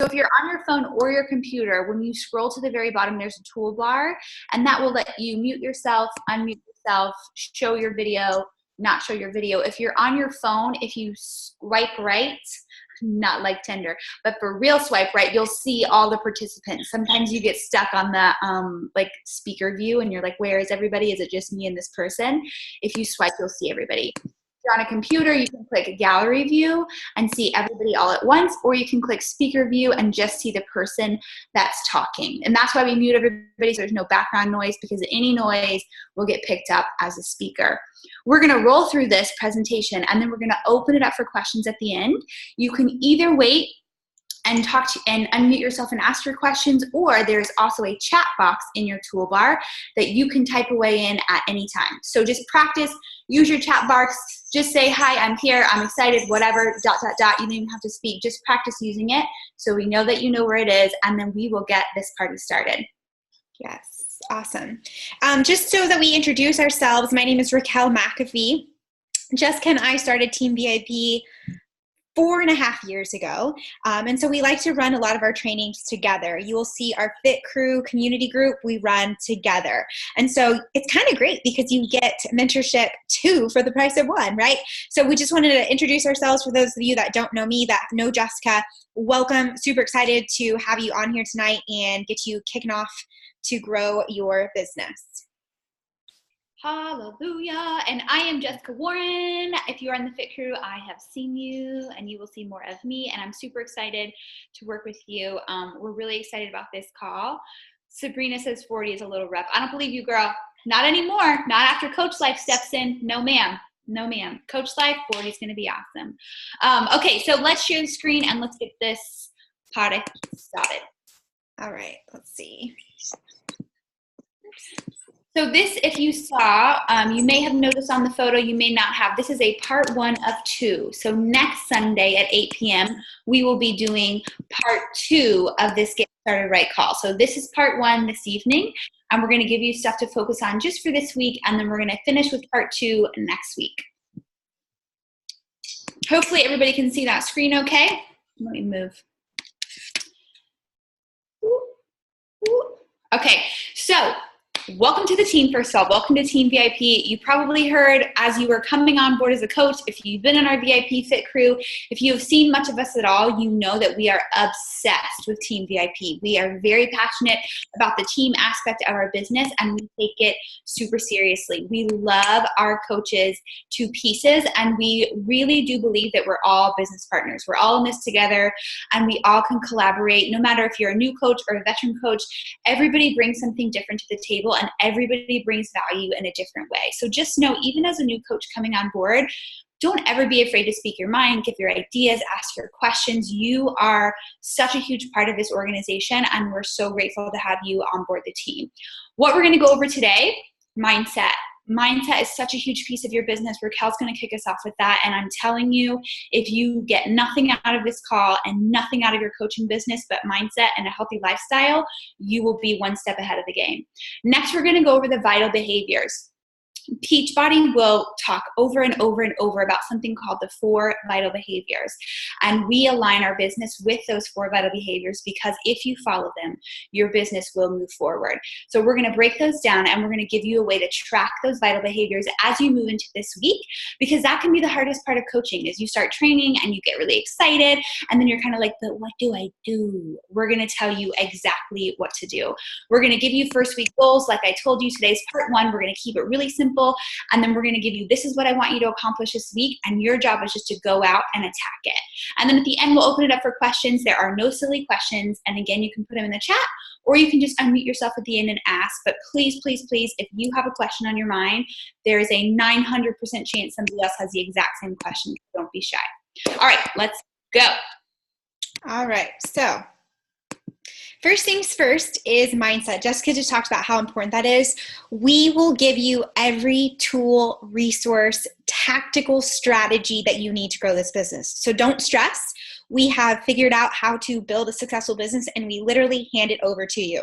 So if you're on your phone or your computer, when you scroll to the very bottom, there's a toolbar, and that will let you mute yourself, unmute yourself, show your video, not show your video. If you're on your phone, if you swipe right, not like Tinder, but for real swipe right, you'll see all the participants. Sometimes you get stuck on the like speaker view and you're like, where is everybody? Is it just me and this person? If you swipe, you'll see everybody. If you're on a computer, you can click gallery view and see everybody all at once, or you can click speaker view and just see the person that's talking. And that's why we mute everybody so there's no background noise, because any noise will get picked up as a speaker. We're going to roll through this presentation and then we're going to open it up for questions at the end. You can either wait and talk to and unmute yourself and ask your questions, or there's also a chat box in your toolbar that you can type away in at any time. So just practice, use your chat box, just say, hi, I'm here, I'm excited, whatever, ... You don't even have to speak, just practice using it so we know that you know where it is, and then we will get this party started. Yes. Awesome. Just so that we introduce ourselves, my name is Raquel McAfee. Jessica and I started Team VIP 4.5 years ago. And so we like to run a lot of our trainings together. You will see our Fit Crew community group we run together. And so it's kind of great because you get mentorship 2 for the price of 1, right? So we just wanted to introduce ourselves for those of you that don't know me, that know Jessica. Welcome. Super excited to have you on here tonight and get you kicking off to grow your business. Hallelujah. And I am Jessica Warren. If you are in the Fit Crew, I have seen you and you will see more of me. And I'm super excited to work with you. We're really excited about this call. Sabrina says 40 is a little rough. I don't believe you, girl. Not anymore. Not after Coach Life steps in. No, ma'am. No, ma'am. Coach Life, 40 is going to be awesome. Okay, so let's share the screen and let's get this party started. All right, let's see. So this, if you saw, you may have noticed on the photo, you may not have, this is a part 1 of 2. So next Sunday at 8 p.m., we will be doing part 2 of this Get Started Right call. So this is part 1 this evening, and we're going to give you stuff to focus on just for this week, and then we're going to finish with part 2 next week. Hopefully everybody can see that screen okay. Let me move. Okay, so welcome to the team, first of all. Welcome to Team VIP. You probably heard as you were coming on board as a coach, if you've been in our VIP Fit Crew, if you have seen much of us at all, you know that we are obsessed with Team VIP. We are very passionate about the team aspect of our business, and we take it super seriously. We love our coaches to pieces, and we really do believe that we're all business partners. We're all in this together, and we all can collaborate. No matter if you're a new coach or a veteran coach, everybody brings something different to the table, and everybody brings value in a different way. So just know, even as a new coach coming on board, don't ever be afraid to speak your mind, give your ideas, ask your questions. You are such a huge part of this organization, and we're so grateful to have you on board the team. What we're going to go over today, mindset. Mindset is such a huge piece of your business. Raquel's going to kick us off with that. And I'm telling you, if you get nothing out of this call and nothing out of your coaching business but mindset and a healthy lifestyle, you will be one step ahead of the game. Next, we're going to go over the vital behaviors. Beachbody will talk over and over and over about something called the 4 vital behaviors. And we align our business with those 4 vital behaviors because if you follow them, your business will move forward. So we're going to break those down, and we're going to give you a way to track those vital behaviors as you move into this week, because that can be the hardest part of coaching is you start training and you get really excited, and then you're kind of like, but what do I do? We're going to tell you exactly what to do. We're going to give you first week goals. Like I told you, today's part 1. We're going to keep it really simple. And then we're going to give you, this is what I want you to accomplish this week. And your job is just to go out and attack it. And then at the end, we'll open it up for questions. There are no silly questions. And again, you can put them in the chat, or you can just unmute yourself at the end and ask. But please, please, please, if you have a question on your mind, there is a 900% chance somebody else has the exact same question. Don't be shy. All right, let's go. All right, so first things first is mindset. Jessica just talked about how important that is. We will give you every tool, resource, tactical strategy that you need to grow this business. So don't stress. We have figured out how to build a successful business, and we literally hand it over to you.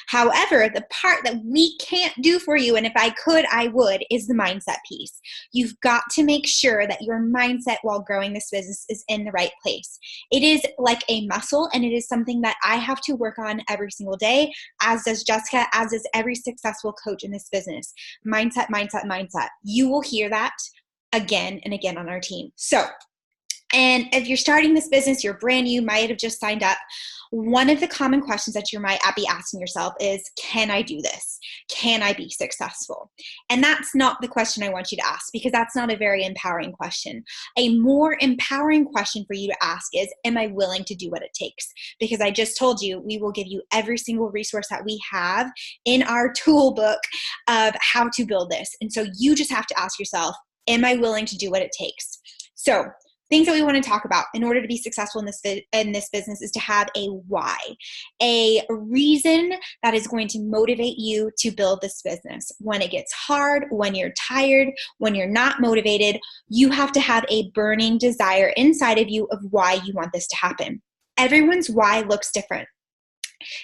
However, the part that we can't do for you, and if I could, I would, is the mindset piece. You've got to make sure that your mindset while growing this business is in the right place. It is like a muscle, and it is something that I have to work on every single day, as does Jessica, as does every successful coach in this business. Mindset, mindset, mindset. You will hear that again and again on our team. So, and if you're starting this business, you're brand new, might have just signed up, one of the common questions that you might be asking yourself is, can I do this? Can I be successful? And that's not the question I want you to ask, because that's not a very empowering question. A more empowering question for you to ask is, am I willing to do what it takes? Because I just told you, we will give you every single resource that we have in our tool book of how to build this. And so you just have to ask yourself, am I willing to do what it takes? So things that we want to talk about in order to be successful in this business is to have a why, a reason that is going to motivate you to build this business. When it gets hard, when you're tired, when you're not motivated, you have to have a burning desire inside of you of why you want this to happen. Everyone's why looks different.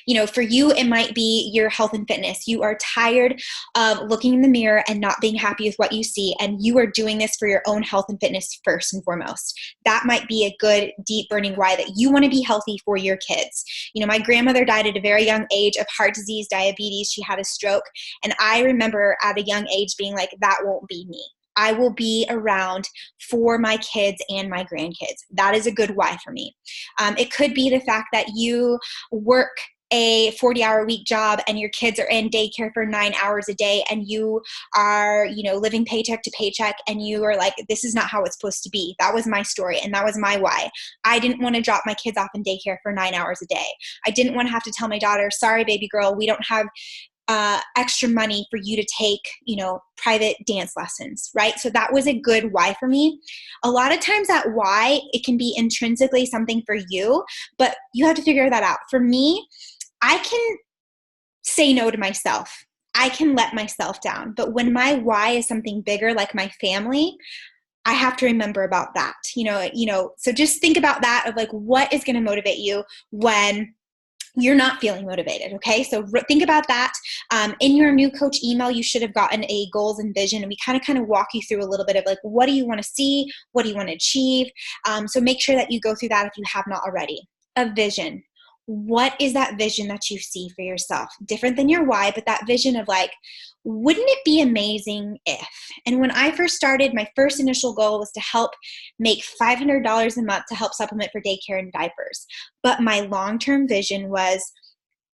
You know, for you, it might be your health and fitness. You are tired of looking in the mirror and not being happy with what you see, and you are doing this for your own health and fitness first and foremost. That might be a good, deep, burning why, that you want to be healthy for your kids. You know, my grandmother died at a very young age of heart disease, diabetes. She had a stroke, and I remember at a young age being like, that won't be me. I will be around for my kids and my grandkids. That is a good why for me. It could be the fact that you work a 40-hour-a-week job and your kids are in daycare for 9 hours a day, and you are, you know, living paycheck to paycheck, and you are like, this is not how it's supposed to be. That was my story, and that was my why. I didn't want to drop my kids off in daycare for 9 hours a day. I didn't want to have to tell my daughter, sorry, baby girl, we don't have extra money for you to take, you know, private dance lessons, right? So that was a good why for me. A lot of times that why, it can be intrinsically something for you, but you have to figure that out. For me, I can say no to myself. I can let myself down. But when my why is something bigger, like my family, I have to remember about that. You know, so just think about that, of like, what is going to motivate you when you're not feeling motivated, okay? So think about that. In your new coach email, you should have gotten a goals and vision, and we kind of walk you through a little bit of like, what do you want to see? What do you want to achieve? So make sure that you go through that if you have not already. A vision. What is that vision that you see for yourself? Different than your why, but that vision of like, wouldn't it be amazing if? And when I first started, my first initial goal was to help make $500 a month to help supplement for daycare and diapers. But my long-term vision was,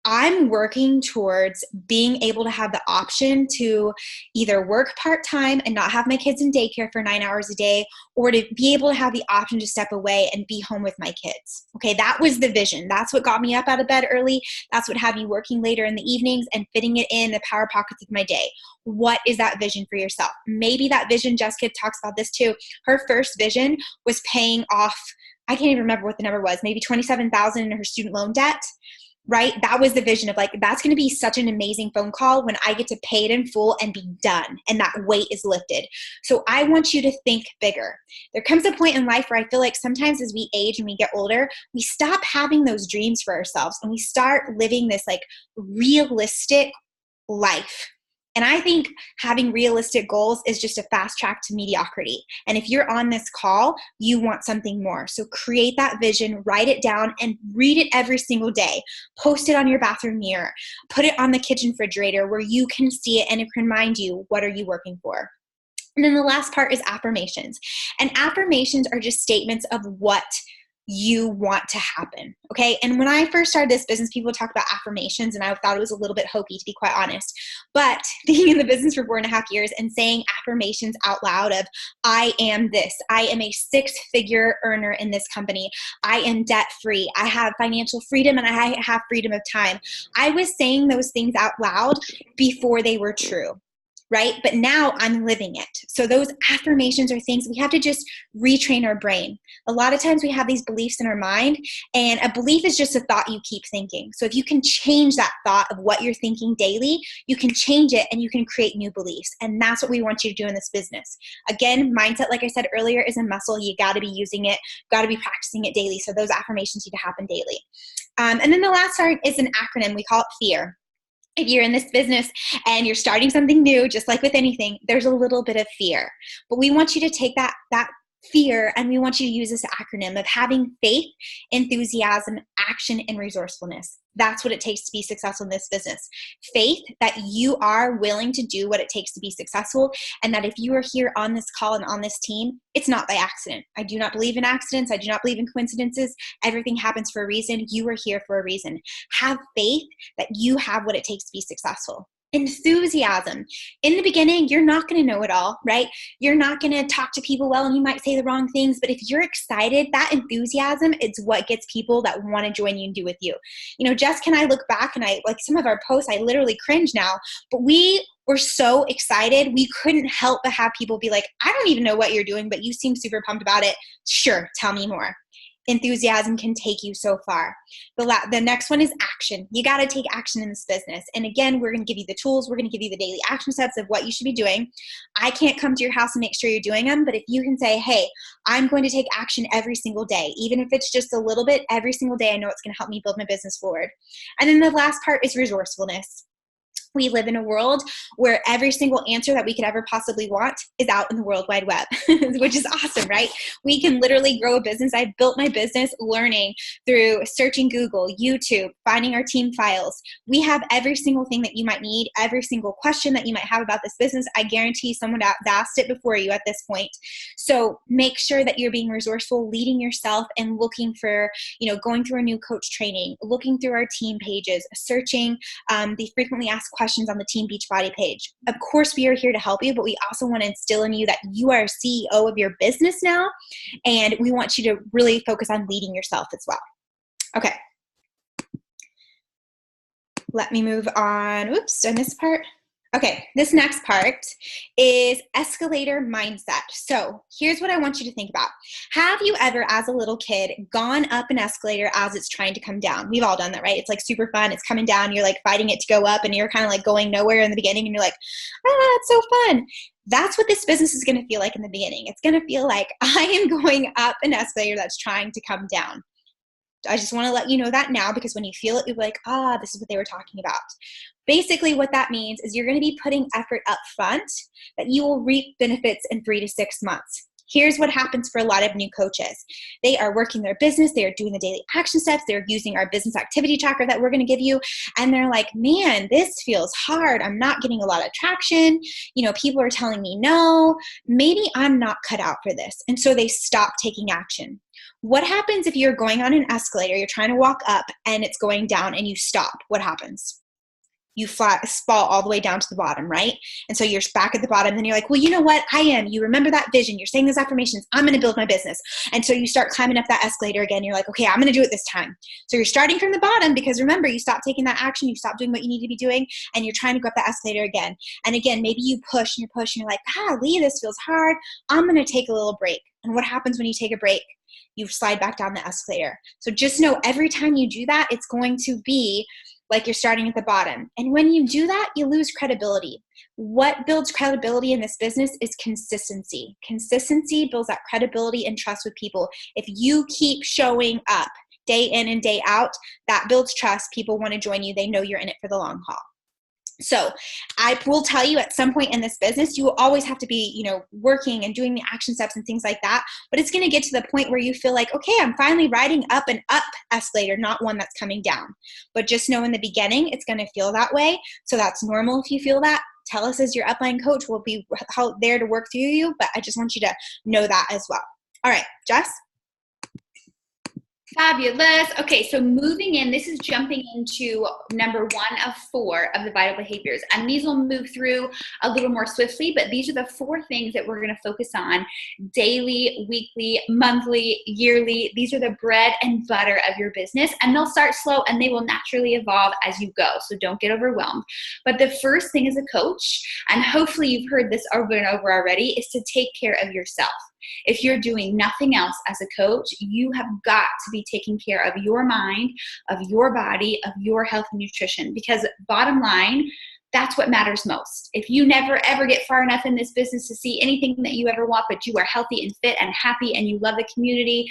I'm working towards being able to have the option to either work part-time and not have my kids in daycare for 9 hours a day, or to be able to have the option to step away and be home with my kids. Okay, that was the vision. That's what got me up out of bed early. That's what had me working later in the evenings and fitting it in the power pockets of my day. What is that vision for yourself? Maybe that vision, Jessica talks about this too. Her first vision was paying off, I can't even remember what the number was, maybe $27,000 in her student loan debt. Right? That was the vision of like, that's going to be such an amazing phone call when I get to pay it in full and be done, and that weight is lifted. So I want you to think bigger. There comes a point in life where I feel like sometimes as we age and we get older, we stop having those dreams for ourselves and we start living this like realistic life. And I think having realistic goals is just a fast track to mediocrity. And if you're on this call, you want something more. So create that vision, write it down, and read it every single day. Post it on your bathroom mirror. Put it on the kitchen refrigerator where you can see it and it can remind you, what are you working for? And then the last part is affirmations. And affirmations are just statements of what you want to happen. Okay. And when I first started this business, people talk about affirmations, and I thought it was a little bit hokey, to be quite honest. But being in the business for 4.5 years and saying affirmations out loud of, I am this, I am a 6-figure earner in this company, I am debt free, I have financial freedom, and I have freedom of time. I was saying those things out loud before they were true. right? But now I'm living it. So those affirmations are things we have to just retrain our brain. A lot of times we have these beliefs in our mind, and a belief is just a thought you keep thinking. So if you can change that thought of what you're thinking daily, you can change it and you can create new beliefs. And that's what we want you to do in this business. Again, mindset, like I said earlier, is a muscle. You got to be using it, got to be practicing it daily. So those affirmations need to happen daily. And then the last part is an acronym. We call it FEAR. If you're in this business and you're starting something new, just like with anything, there's a little bit of fear. But we want you to take that fear, and we want you to use this acronym of having faith, enthusiasm, action, and resourcefulness. That's what it takes to be successful in this business. Faith that you are willing to do what it takes to be successful, and that if you are here on this call and on this team, it's not by accident. I do not believe in accidents. I do not believe in coincidences. Everything happens for a reason. You are here for a reason. Have faith that you have what it takes to be successful. Enthusiasm. In the beginning, you're not going to know it all, right? You're not going to talk to people well, and you might say the wrong things, but if you're excited, that enthusiasm is what gets people that want to join you and do with you. You know, Jess and I look back, and I like some of our posts, I literally cringe now, but we were so excited. We couldn't help but have people be like, I don't even know what you're doing, but you seem super pumped about it. Sure, tell me more. Enthusiasm can take you so far. The next one is action. You got to take action in this business. And again, we're going to give you the tools. We're going to give you the daily action steps of what you should be doing. I can't come to your house and make sure you're doing them, but if you can say, hey, I'm going to take action every single day, even if it's just a little bit, every single day, I know it's going to help me build my business forward. And then the last part is resourcefulness. We live in a world where every single answer that we could ever possibly want is out in the World Wide Web, which is awesome, right? We can literally grow a business. I built my business learning through searching Google, YouTube, finding our team files. We have every single thing that you might need, every single question that you might have about this business. I guarantee someone asked it before you at this point. So make sure that you're being resourceful, leading yourself, and looking for, going through a new coach training, looking through our team pages, searching the frequently asked questions on the Team Beachbody page. Of course, we are here to help you, but we also want to instill in you that you are a CEO of your business now, and we want you to really focus on leading yourself as well. Okay. Let me move on. Oops, did I miss a part? Okay, this next part is escalator mindset. So here's what I want you to think about. Have you ever, as a little kid, gone up an escalator as it's trying to come down? We've all done that, right? It's like super fun. It's coming down. You're like fighting it to go up, and you're kind of like going nowhere in the beginning, and you're like, it's so fun. That's what this business is going to feel like in the beginning. It's going to feel like I am going up an escalator that's trying to come down. I just want to let you know that now, because when you feel it, you'll be like, this is what they were talking about. Basically, what that means is you're going to be putting effort up front that you will reap benefits in 3 to 6 months. Here's what happens for a lot of new coaches. They are working their business. They are doing the daily action steps. They're using our business activity tracker that we're going to give you. And they're like, man, this feels hard. I'm not getting a lot of traction. People are telling me no. Maybe I'm not cut out for this. And so they stop taking action. What happens if you're going on an escalator, you're trying to walk up, and it's going down, and you stop? What happens? You fall all the way down to the bottom, right? And so you're back at the bottom, and then you're like, well, you know what? You remember that vision. You're saying those affirmations. I'm going to build my business. And so you start climbing up that escalator again. You're like, okay, I'm going to do it this time. So you're starting from the bottom, because remember, you stopped taking that action. You stopped doing what you need to be doing, and you're trying to go up that escalator again. And again, maybe you push and you push, and you're like, Lee, this feels hard. I'm going to take a little break. And what happens when you take a break? You slide back down the escalator. So just know every time you do that, it's going to be like you're starting at the bottom. And when you do that, you lose credibility. What builds credibility in this business is consistency. Consistency builds that credibility and trust with people. If you keep showing up day in and day out, that builds trust. People want to join you. They know you're in it for the long haul. So I will tell you, at some point in this business, you will always have to be, working and doing the action steps and things like that. But it's going to get to the point where you feel like, okay, I'm finally riding up an up escalator, not one that's coming down. But just know in the beginning, it's going to feel that way. So that's normal if you feel that. Tell us as your upline coach. We'll be there to work through you. But I just want you to know that as well. All right, Jess? Fabulous. Okay, so moving in, this is jumping into number 1 of 4 of the vital behaviors. And these will move through a little more swiftly, but these are the 4 things that we're going to focus on daily, weekly, monthly, yearly. These are the bread and butter of your business, and they'll start slow and they will naturally evolve as you go. So don't get overwhelmed. But the first thing as a coach, and hopefully you've heard this over and over already, is to take care of yourself. If you're doing nothing else as a coach, you have got to be taking care of your mind, of your body, of your health and nutrition, because bottom line, that's what matters most. If you never ever get far enough in this business to see anything that you ever want, but you are healthy and fit and happy and you love the community,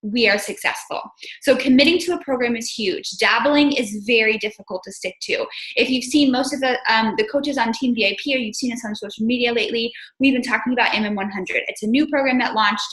we are successful. So committing to a program is huge. Dabbling is very difficult to stick to. If you've seen most of the coaches on Team VIP, or you've seen us on social media lately, we've been talking about MM100. It's a new program that launched.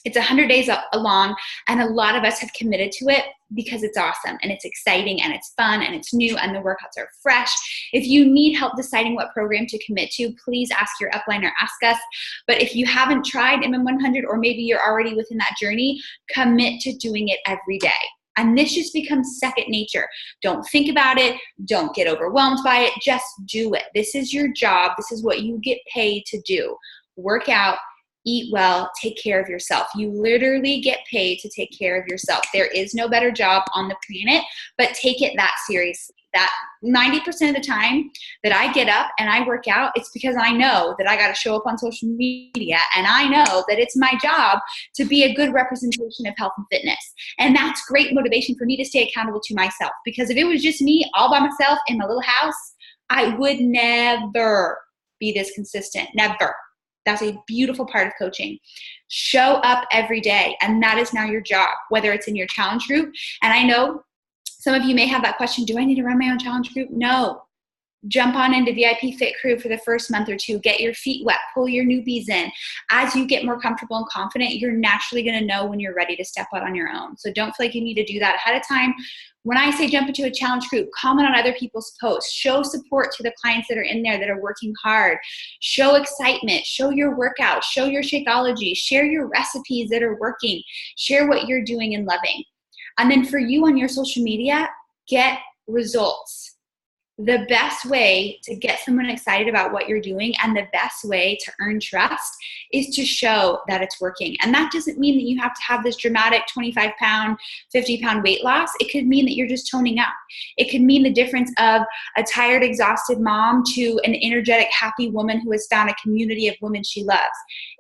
It's 100 days along, and a lot of us have committed to it because it's awesome and it's exciting and it's fun and it's new and the workouts are fresh. If you need help deciding what program to commit to, please ask your upline or ask us. But if you haven't tried MM100, or maybe you're already within that journey, commit to doing it every day. And this just becomes second nature. Don't think about it. Don't get overwhelmed by it. Just do it. This is your job. This is what you get paid to do. Work out, eat well, take care of yourself. You literally get paid to take care of yourself. There is no better job on the planet, but take it that seriously. That 90% of the time that I get up and I work out, it's because I know that I got to show up on social media, and I know that it's my job to be a good representation of health and fitness. And that's great motivation for me to stay accountable to myself, because if it was just me all by myself in my little house, I would never be this consistent. Never. That's a beautiful part of coaching. Show up every day, and that is now your job, whether it's in your challenge group. And I know some of you may have that question, do I need to run my own challenge group? No. Jump on into VIP Fit Crew for the first month or 2. Get your feet wet. Pull your newbies in. As you get more comfortable and confident, you're naturally going to know when you're ready to step out on your own. So don't feel like you need to do that ahead of time. When I say jump into a challenge group, comment on other people's posts. Show support to the clients that are in there that are working hard. Show excitement. Show your workouts. Show your Shakeology. Share your recipes that are working. Share what you're doing and loving. And then for you on your social media, get results. The best way to get someone excited about what you're doing, and the best way to earn trust, is to show that it's working. And that doesn't mean that you have to have this dramatic 25-pound, 50-pound weight loss. It could mean that you're just toning up. It could mean the difference of a tired, exhausted mom to an energetic, happy woman who has found a community of women she loves.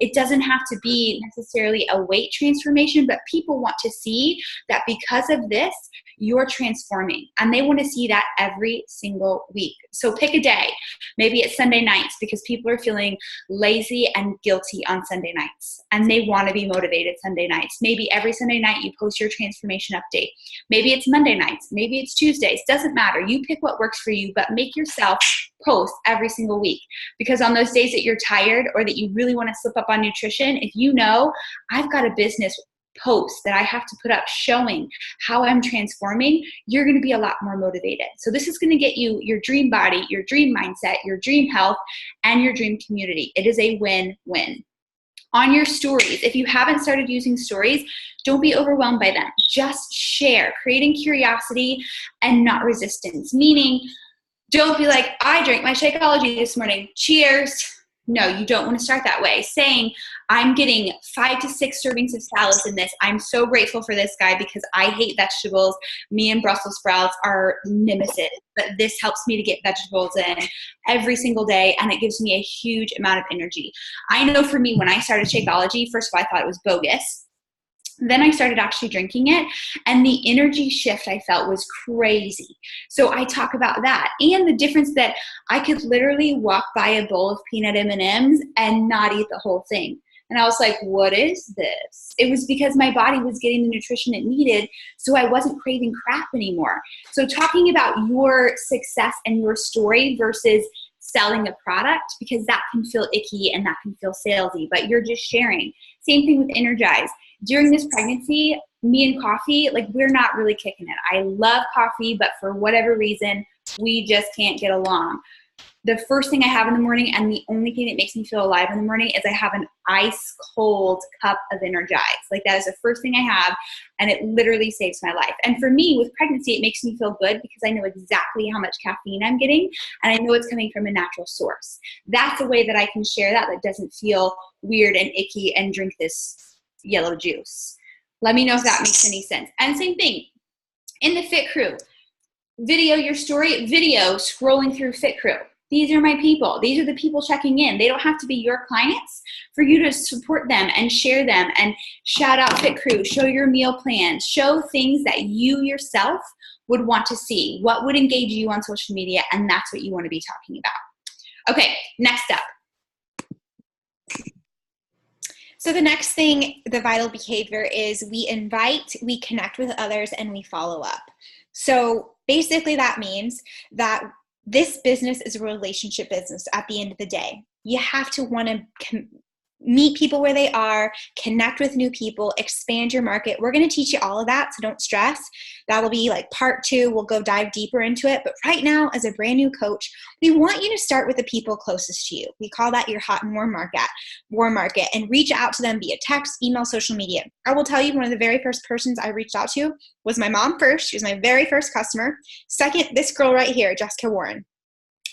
It doesn't have to be necessarily a weight transformation, but people want to see that because of this, you're transforming, and they want to see that every single week. So pick a day. Maybe it's Sunday nights, because people are feeling lazy and guilty on Sunday nights, and they want to be motivated Sunday nights. Maybe every Sunday night you post your transformation update. Maybe it's Monday nights. Maybe it's Tuesdays. Doesn't matter. You pick what works for you, but make yourself post every single week, because on those days that you're tired or that you really want to slip up on nutrition, if you know I've got a business post that I have to put up showing how I'm transforming, you're going to be a lot more motivated. So this is going to get you your dream body, your dream mindset, your dream health, and your dream community. It is a win-win. On your stories, if you haven't started using stories, don't be overwhelmed by them. Just share, creating curiosity and not resistance. Meaning, don't be like, I drank my Shakeology this morning. Cheers. No, you don't want to start that way. Saying, I'm getting 5 to 6 servings of salads in this. I'm so grateful for this guy because I hate vegetables. Me and Brussels sprouts are nemesis, but this helps me to get vegetables in every single day, and it gives me a huge amount of energy. I know for me, when I started Shakeology, first of all, I thought it was bogus. Then I started actually drinking it, and the energy shift I felt was crazy. So I talk about that, and the difference that I could literally walk by a bowl of peanut M&Ms and not eat the whole thing. And I was like, what is this? It was because my body was getting the nutrition it needed, so I wasn't craving crap anymore. So talking about your success and your story versus selling a product, because that can feel icky and that can feel salesy, but you're just sharing. Same thing with Energize. During this pregnancy, me and coffee, like, we're not really kicking it. I love coffee, but for whatever reason, we just can't get along. the first thing I have in the morning, and the only thing that makes me feel alive in the morning, is I have an ice cold cup of Energize. Like, that is the first thing I have, and it literally saves my life. And for me, with pregnancy, it makes me feel good because I know exactly how much caffeine I'm getting, and I know it's coming from a natural source. That's a way that I can share that doesn't feel weird and icky and drink this yellow juice. Let me know if that makes any sense. And same thing in the Fit Crew. Video your story, video scrolling through Fit Crew. These are my people. These are the people checking in. They don't have to be your clients for you to support them and share them and shout out Fit Crew, show your meal plans, show things that you yourself would want to see, what would engage you on social media, and that's what you want to be talking about. Okay, next up. So the next thing, the vital behavior, is we invite, we connect with others, and we follow up. So basically that means that this business is a relationship business at the end of the day. You have to want to meet people where they are, connect with new people, expand your market. We're going to teach you all of that, so don't stress. That'll be like part 2. We'll go dive deeper into it. But right now, as a brand new coach, we want you to start with the people closest to you. We call that your hot and warm market, and reach out to them via text, email, social media. I will tell you, one of the very first persons I reached out to was my mom first. She was my very first customer. Second, this girl right here, Jessica Warren.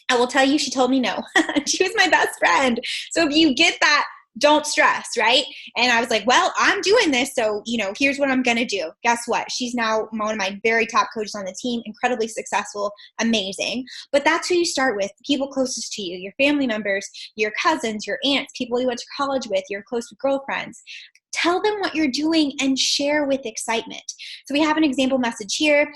I will tell you, she told me no. She was my best friend. So if you get that, don't stress, right? And I was like, well, I'm doing this, so, here's what I'm going to do. Guess what? She's now one of my very top coaches on the team, incredibly successful, amazing. But that's who you start with, people closest to you, your family members, your cousins, your aunts, people you went to college with, your close girlfriends. Tell them what you're doing and share with excitement. So we have an example message here.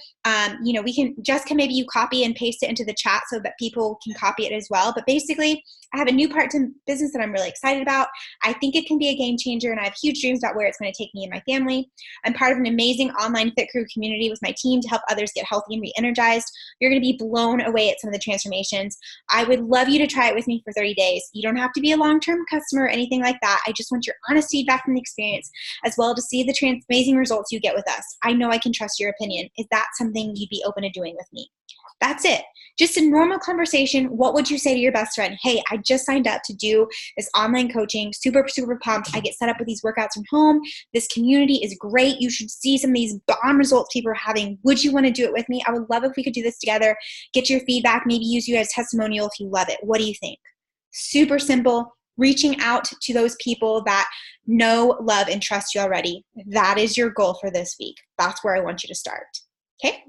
Jessica, maybe you copy and paste it into the chat so that people can copy it as well. But basically, I have a new part-time business that I'm really excited about. I think it can be a game changer, and I have huge dreams about where it's going to take me and my family. I'm part of an amazing online Fit Crew community with my team to help others get healthy and re-energized. You're going to be blown away at some of the transformations. I would love you to try it with me for 30 days. You don't have to be a long-term customer or anything like that. I just want your honest feedback from the experience, as well to see the amazing results you get with us. I know I can trust your opinion. Is that something you'd be open to doing with me? That's it. Just a normal conversation. What would you say to your best friend? Hey, I just signed up to do this online coaching. Super, super pumped. I get set up with these workouts from home. This community is great. You should see some of these bomb results people are having. Would you want to do it with me? I would love if we could do this together. Get your feedback. Maybe use you as testimonial if you love it. What do you think? Super simple. Reaching out to those people that know, love, and trust you already. That is your goal for this week. That's where I want you to start. Okay?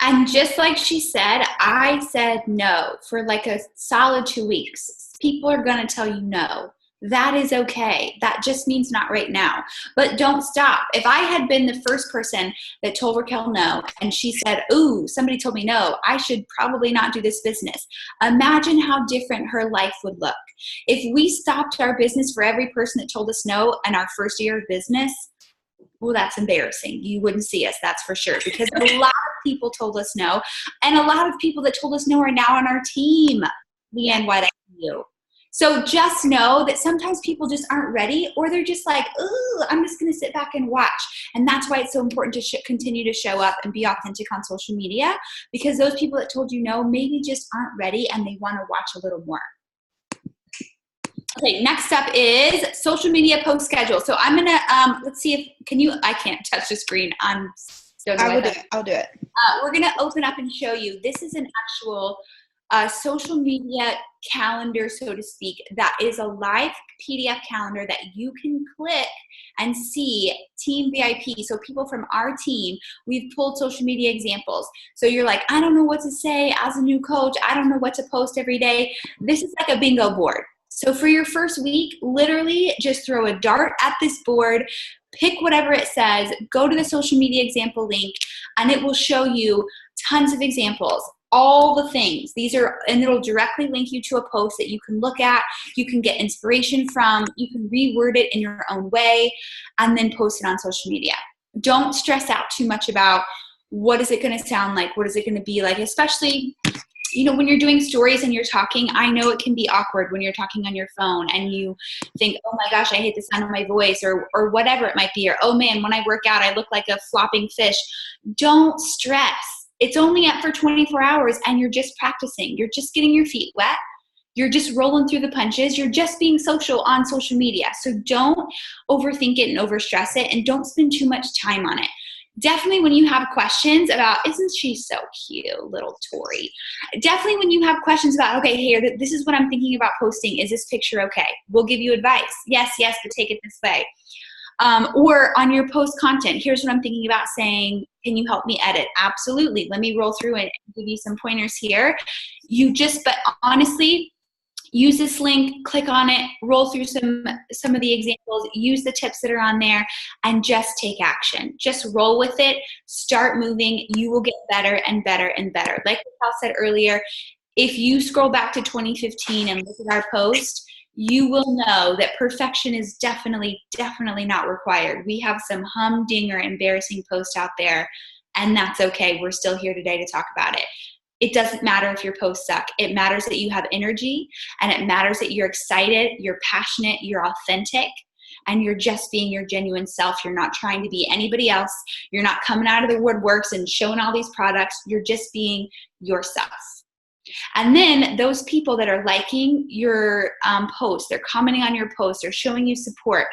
And just like she said, I said no for like a solid 2 weeks. People are going to tell you no. That is okay. That just means not right now. But don't stop. If I had been the first person that told Raquel no, and she said, ooh, somebody told me no, I should probably not do this business. Imagine how different her life would look. If we stopped our business for every person that told us no in our first year of business, well, that's embarrassing. You wouldn't see us, that's for sure, because a lot of people told us no, and a lot of people that told us no are now on our team. Leanne, why that you? So just know that sometimes people just aren't ready, or they're just like, ooh, I'm just going to sit back and watch. And that's why it's so important to continue to show up and be authentic on social media, because those people that told you no maybe just aren't ready and they want to watch a little more. Okay, next up is social media post schedule. So I'm going to, let's see if, I can't touch the screen. I'll do it. We're going to open up and show you. This is an actual social media calendar, so to speak, that is a live PDF calendar that you can click and see Team VIP. So people from our team, we've pulled social media examples. So you're like, I don't know what to say as a new coach. I don't know what to post every day. This is like a bingo board. So for your first week, literally just throw a dart at this board, pick whatever it says, go to the social media example link, and it will show you tons of examples, all the things. And it'll directly link you to a post that you can look at, you can get inspiration from, you can reword it in your own way, and then post it on social media. Don't stress out too much about what is it going to sound like, what is it going to be like, especially when you're doing stories and you're talking. I know it can be awkward when you're talking on your phone and you think, oh my gosh, I hate the sound of my voice, or whatever it might be, or oh man, when I work out, I look like a flopping fish. Don't stress. It's only up for 24 hours and you're just practicing. You're just getting your feet wet. You're just rolling through the punches. You're just being social on social media. So don't overthink it and overstress it, and don't spend too much time on it. Definitely when you have questions about, isn't she so cute, little Tori? Definitely when you have questions about, okay, here, this is what I'm thinking about posting. Is this picture okay? We'll give you advice. Yes, but take it this way. Or on your post content, here's what I'm thinking about saying. Can you help me edit? Absolutely. Let me roll through and give you some pointers here. But honestly, use this link, click on it, roll through some of the examples, use the tips that are on there, and just take action. Just roll with it, start moving. You will get better and better and better. Like Raquel said earlier, if you scroll back to 2015 and look at our post, you will know that perfection is definitely not required. We have some humdinger, embarrassing posts out there, and that's okay. We're still here today to talk about it. It doesn't matter if your posts suck. It matters that you have energy, and it matters that you're excited, you're passionate, you're authentic, and you're just being your genuine self. You're not trying to be anybody else. You're not coming out of the woodworks and showing all these products. You're just being yourself. And then those people that are liking your posts, they're commenting on your posts, they're showing you support.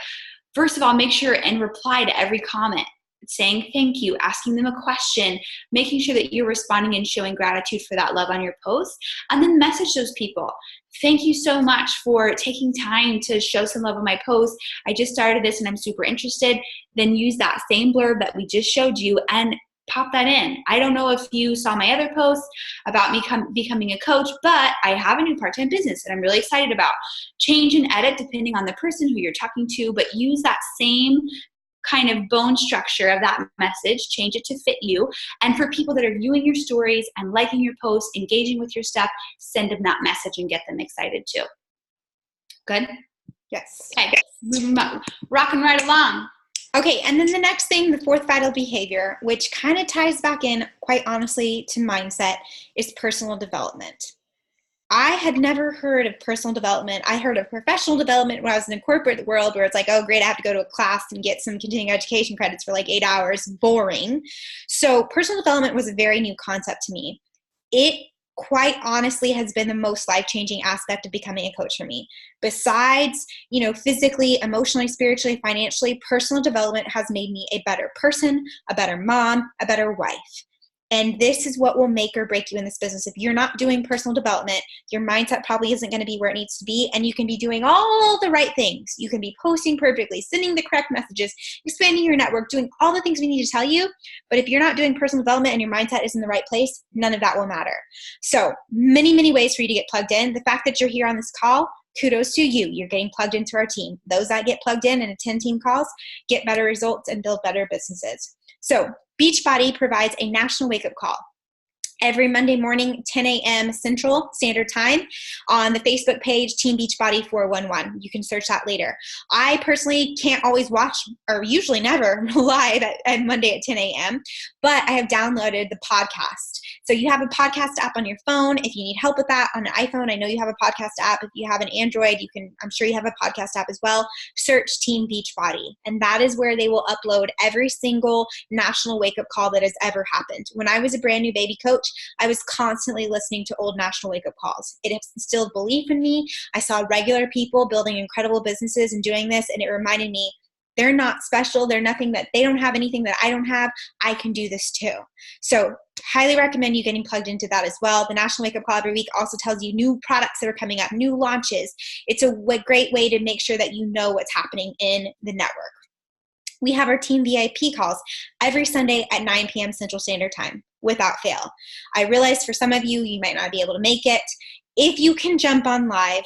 First of all, make sure and reply to every comment, saying thank you, asking them a question, making sure that you're responding and showing gratitude for that love on your post, and then message those people. Thank you so much for taking time to show some love on my post. I just started this and I'm super interested. Then use that same blurb that we just showed you and pop that in. I don't know if you saw my other posts about me becoming a coach, but I have a new part-time business that I'm really excited about. Change and edit depending on the person who you're talking to, but use that same kind of bone structure of that message, change it to fit you. And for people that are viewing your stories and liking your posts, engaging with your stuff, send them that message and get them excited too. Good? Yes. Okay, rocking right along. Okay, and then the next thing, the fourth vital behavior, which kind of ties back in, quite honestly, to mindset, is personal development. I had never heard of personal development. I heard of professional development when I was in the corporate world, where it's like, oh, great, I have to go to a class and get some continuing education credits for like 8 hours. Boring. So personal development was a very new concept to me. It quite honestly has been the most life-changing aspect of becoming a coach for me. Besides, physically, emotionally, spiritually, financially, personal development has made me a better person, a better mom, a better wife. And this is what will make or break you in this business. If you're not doing personal development, your mindset probably isn't going to be where it needs to be. And you can be doing all the right things. You can be posting perfectly, sending the correct messages, expanding your network, doing all the things we need to tell you. But if you're not doing personal development and your mindset is in the right place, none of that will matter. So many, many ways for you to get plugged in. The fact that you're here on this call, kudos to you. You're getting plugged into our team. Those that get plugged in and attend team calls get better results and build better businesses. So Beachbody provides a national wake-up call every Monday morning, 10 a.m. Central Standard Time on the Facebook page, Team Beachbody 411. You can search that later. I personally can't always watch, or usually never, live at Monday at 10 a.m., but I have downloaded the podcast. So you have a podcast app on your phone. If you need help with that on an iPhone, I know you have a podcast app. If you have an Android, I'm sure you have a podcast app as well. Search Team Beachbody. And that is where they will upload every single national wake-up call that has ever happened. When I was a brand new baby coach, I was constantly listening to old national wake-up calls. It instilled belief in me. I saw regular people building incredible businesses and doing this, and it reminded me they're not special. They're nothing that they don't have anything that I don't have. I can do this too. So highly recommend you getting plugged into that as well. The National Wake Up Call every week also tells you new products that are coming up, new launches. It's a great way to make sure that you know what's happening in the network. We have our team VIP calls every Sunday at 9 p.m. Central Standard Time without fail. I realize for some of you, you might not be able to make it. If you can jump on live,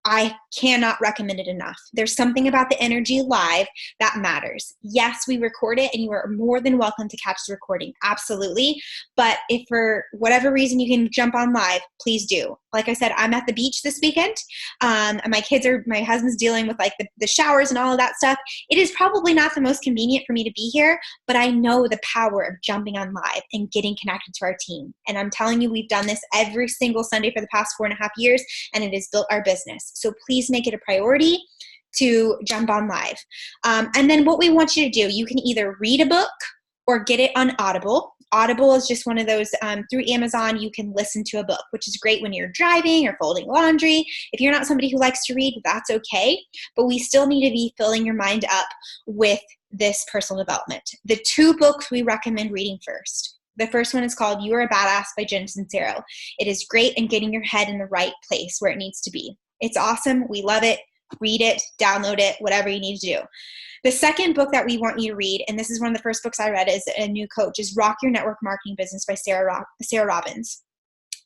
I cannot recommend it enough. There's something about the energy live that matters. Yes, we record it, and you are more than welcome to catch the recording. Absolutely. But if for whatever reason you can jump on live, please do. Like I said, I'm at the beach this weekend. And my husband's dealing with like the showers and all of that stuff. It is probably not the most convenient for me to be here, but I know the power of jumping on live and getting connected to our team. And I'm telling you, we've done this every single Sunday for the past 4.5 years, and it has built our business. So please make it a priority to jump on live. And then what we want you to do, you can either read a book or get it on Audible. Audible is just one of those, through Amazon, you can listen to a book, which is great when you're driving or folding laundry. If you're not somebody who likes to read, that's okay. But we still need to be filling your mind up with this personal development. The 2 books we recommend reading first. The first one is called You Are a Badass by Jen Sincero. It is great in getting your head in the right place where it needs to be. It's awesome. We love it. Read it, download it, whatever you need to do. The second book that we want you to read, and this is one of the first books I read as a new coach, is Rock Your Network Marketing Business by Sarah Robbins.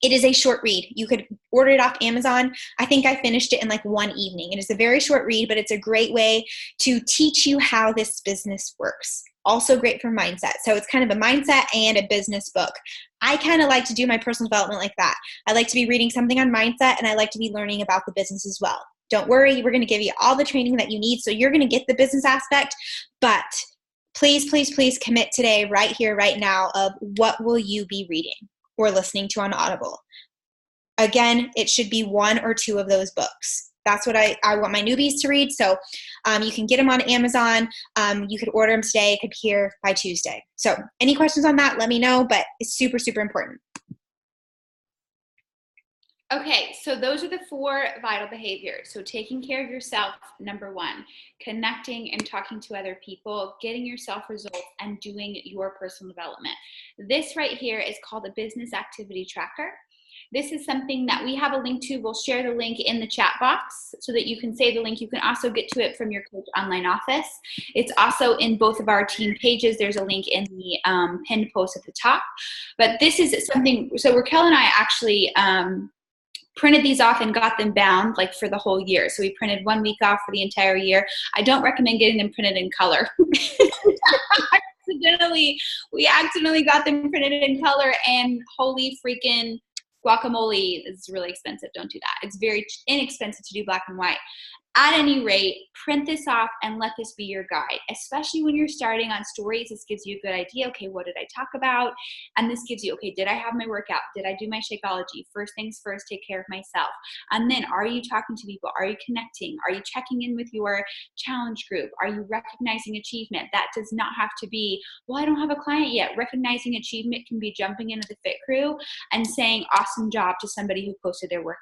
It is a short read. You could order it off Amazon. I think I finished it in like one evening. It is a very short read, but it's a great way to teach you how this business works. Also great for mindset. So it's kind of a mindset and a business book. I kind of like to do my personal development like that. I like to be reading something on mindset, and I like to be learning about the business as well. Don't worry, we're going to give you all the training that you need, so you're going to get the business aspect, but please, please, please commit today, right here, right now, of what will you be reading or listening to on Audible. Again, it should be 1 or 2 of those books. That's what I want my newbies to read, so you can get them on Amazon. You could order them today. It could be here by Tuesday. So any questions on that, let me know, but it's super, super important. Okay, so those are the 4 vital behaviors. So taking care of yourself, number 1, connecting and talking to other people, getting yourself results, and doing your personal development. This right here is called a business activity tracker. This is something that we have a link to. We'll share the link in the chat box so that you can save the link. You can also get to it from your Coach Online office. It's also in both of our team pages. There's a link in the pinned post at the top. But this is something, so Raquel and I actually printed these off and got them bound like for the whole year. So we printed 1 week off for the entire year. I don't recommend getting them printed in color. We accidentally got them printed in color, and holy freaking guacamole is really expensive. Don't do that. It's very inexpensive to do black and white. At any rate, print this off and let this be your guide, especially when you're starting on stories. This gives you a good idea. Okay, what did I talk about? And this gives you, okay, did I have my workout? Did I do my Shakeology? First things first, take care of myself. And then, are you talking to people? Are you connecting? Are you checking in with your challenge group? Are you recognizing achievement? That does not have to be, well, I don't have a client yet. Recognizing achievement can be jumping into the Fit Crew and saying awesome job to somebody who posted their workout.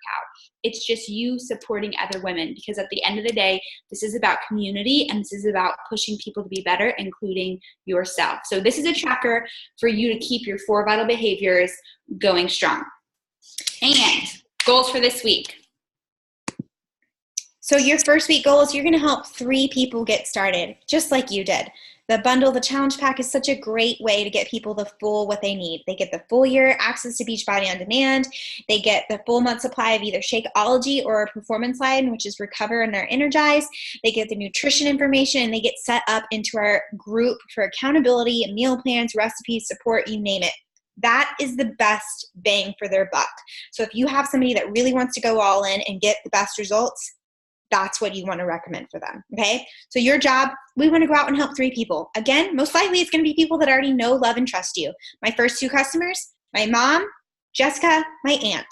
It's just you supporting other women, because at the end of the day, this is about community, and this is about pushing people to be better, including yourself. So this is a tracker for you to keep your 4 vital behaviors going strong. And goals for this week. So your first week goal is you're going to help 3 people get started, just like you did. The bundle, the challenge pack, is such a great way to get people the full what they need. They get the full year access to Beachbody on Demand. They get the full month supply of either Shakeology or Performance Line, which is Recover and our Energize. They get the nutrition information, and they get set up into our group for accountability, meal plans, recipes, support, you name it. That is the best bang for their buck. So if you have somebody that really wants to go all in and get the best results, that's what you want to recommend for them, okay? So your job, we want to go out and help 3 people. Again, most likely it's going to be people that already know, love, and trust you. My first 2 customers, my mom, Jessica, my aunt.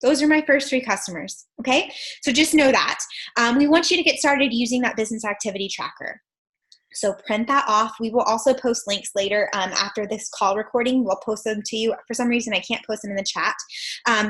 Those are my first 3 customers, okay? So just know that. We want you to get started using that business activity tracker. So print that off. We will also post links later after this call recording. We'll post them to you. For some reason, I can't post them in the chat.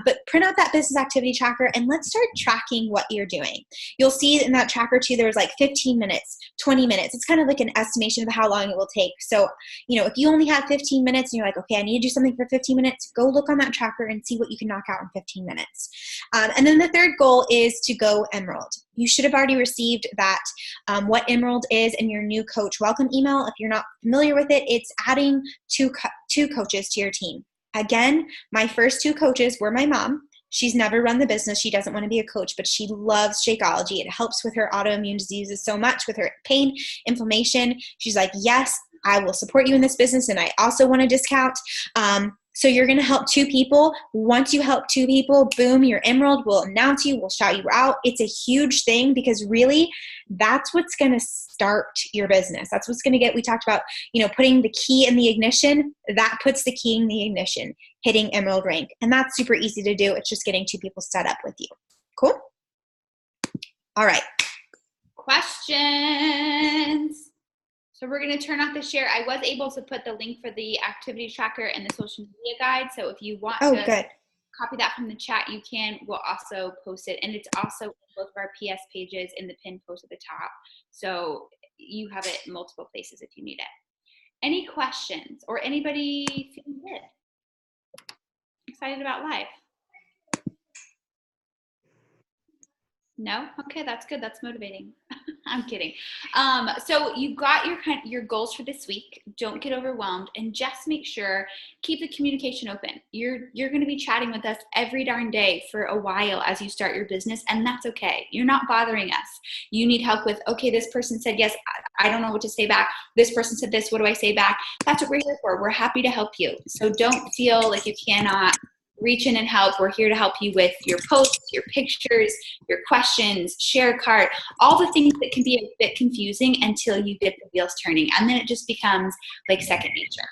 But print out that business activity tracker, and let's start tracking what you're doing. You'll see in that tracker too, there's like 15 minutes, 20 minutes. It's kind of like an estimation of how long it will take. So, if you only have 15 minutes and you're like, okay, I need to do something for 15 minutes, go look on that tracker and see what you can knock out in 15 minutes. And then the third goal is to go Emerald. You should have already received that, what Emerald is, in your new coach welcome email. If you're not familiar with it, it's adding two coaches to your team. Again, my first 2 coaches were my mom. She's never run the business. She doesn't want to be a coach, but she loves Shakeology. It helps with her autoimmune diseases so much, with her pain, inflammation. She's like, yes, I will support you in this business, and I also want a discount. So you're going to help 2 people. Once you help 2 people, boom, your Emerald will announce you, will shout you out. It's a huge thing, because really that's what's going to start your business. That's what's going to get, we talked about, putting the key in the ignition. That puts the key in the ignition, hitting Emerald rank. And that's super easy to do. It's just getting 2 people set up with you. Cool? All right. Questions? So we're going to turn off the share. I was able to put the link for the activity tracker and the social media guide. So if you want to good. copy that from the chat, you can. We'll also post it. And it's also in both of our PS pages in the pinned post at the top. So you have it in multiple places if you need it. Any questions or anybody feeling good? Excited about life? No? Okay, that's good. That's motivating. I'm kidding. So you've got your goals for this week. Don't get overwhelmed, and just make sure, keep the communication open. You're going to be chatting with us every darn day for a while as you start your business, and that's okay. You're not bothering us. You need help with, okay, this person said yes, I don't know what to say back. This person said this, what do I say back? That's what we're here for. We're happy to help you. So don't feel like you cannot reach in and help. We're here to help you with your posts, your pictures, your questions, share cart, all the things that can be a bit confusing until you get the wheels turning. And then it just becomes like second nature.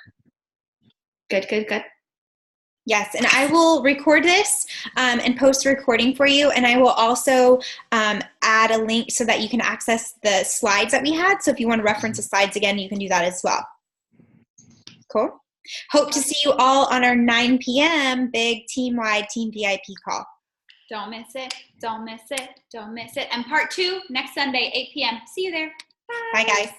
Good. Yes, and I will record this and post a recording for you. And I will also add a link so that you can access the slides that we had. So if you want to reference the slides again, you can do that as well. Cool. Hope to see you all on our 9 p.m. big team-wide Team VIP call. Don't miss it. Don't miss it. Don't miss it. And part 2 next Sunday, 8 p.m. See you there. Bye guys.